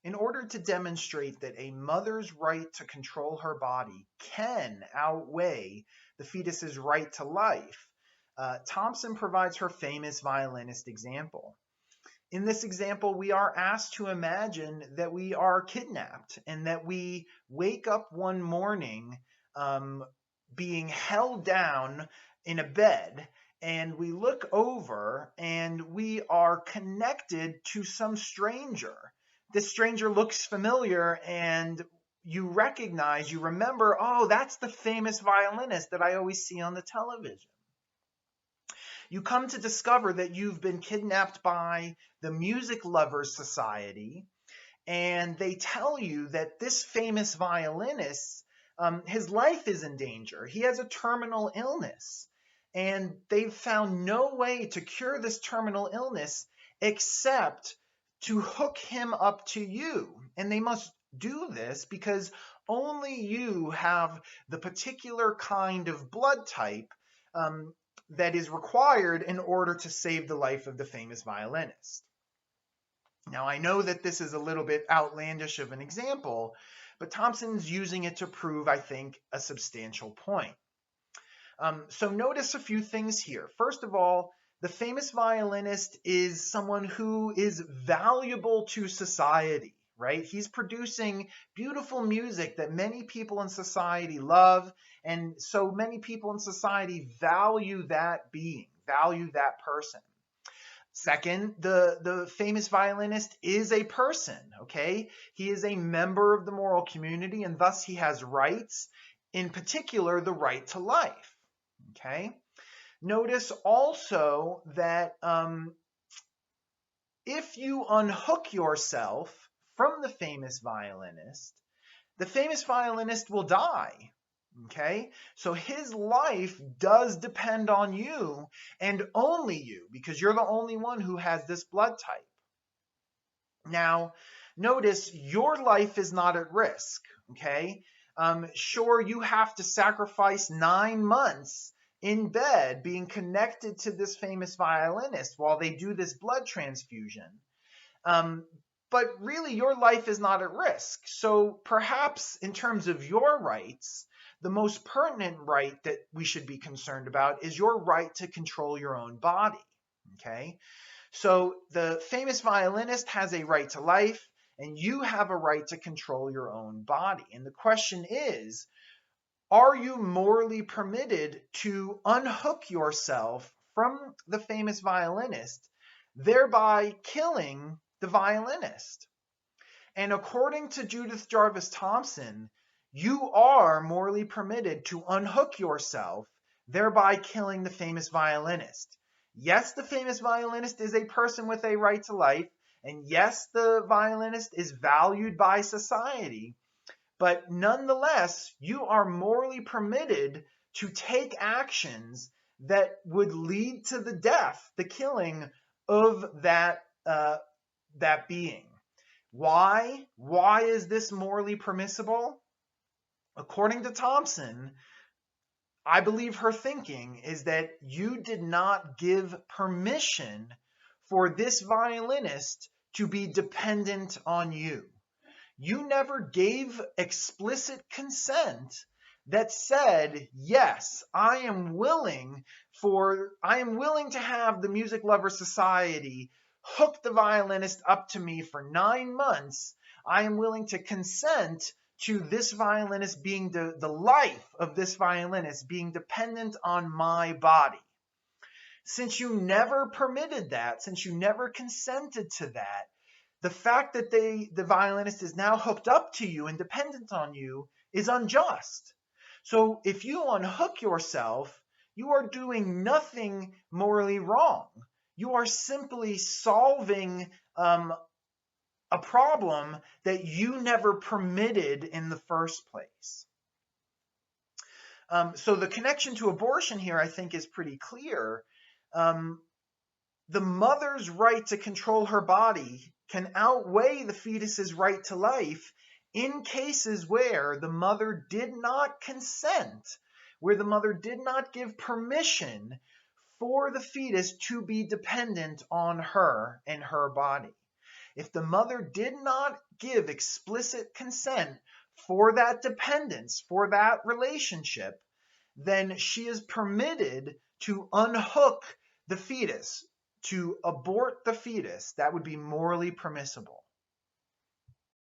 In order to demonstrate that a mother's right to control her body can outweigh the fetus's right to life, Thompson provides her famous violinist example. In this example, we are asked to imagine that we are kidnapped and that we wake up one morning being held down in a bed, and we look over and we are connected to some stranger. This stranger looks familiar, and you recognize, you remember, oh, that's the famous violinist that I always see on the television. You come to discover that you've been kidnapped by the Music Lovers Society, and they tell you that this famous violinist, his life is in danger. He has a terminal illness, and they've found no way to cure this terminal illness except to hook him up to you. And they must do this because only you have the particular kind of blood type that is required in order to save the life of the famous violinist. Now, I know that this is a little bit outlandish of an example, but Thompson's using it to prove, I think, a substantial point. So notice a few things here. First of all, the famous violinist is someone who is valuable to society, right? He's producing beautiful music that many people in society love, and so many people in society value that being, value that person. Second, the famous violinist is a person, okay? He is a member of the moral community, and thus he has rights, in particular, the right to life, okay? Notice also that if you unhook yourself from the famous violinist will die. Okay, so his life does depend on you and only you, because you're the only one who has this blood type. Now, notice your life is not at risk. Okay, sure, you have to sacrifice 9 months in bed being connected to this famous violinist while they do this blood transfusion. But really, your life is not at risk. So perhaps in terms of your rights, the most pertinent right that we should be concerned about is your right to control your own body. Okay? So the famous violinist has a right to life, and you have a right to control your own body. And the question is, are you morally permitted to unhook yourself from the famous violinist, thereby killing the violinist? And according to Judith Jarvis Thompson, you are morally permitted to unhook yourself, thereby killing the famous violinist. Yes, the famous violinist is a person with a right to life, and yes, the violinist is valued by society, but nonetheless, you are morally permitted to take actions that would lead to the death, the killing of that being. Why? Why is this morally permissible? According to Thompson, I believe her thinking is that you did not give permission for this violinist to be dependent on you. You never gave explicit consent that said, yes, I am willing to have the Music Lovers Society hook the violinist up to me for 9 months. I am willing to consent to this violinist being the life of this violinist being dependent on my body. Since you never permitted that, since you never consented to that, the fact that the violinist is now hooked up to you and dependent on you is unjust. So if you unhook yourself, you are doing nothing morally wrong. You are simply solving a problem that you never permitted in the first place. So the connection to abortion here, I think, is pretty clear. The mother's right to control her body can outweigh the fetus's right to life in cases where the mother did not consent, where the mother did not give permission for the fetus to be dependent on her and her body. if the mother did not give explicit consent for that dependence, for that relationship, then she is permitted to unhook the fetus, to abort the fetus. That would be morally permissible.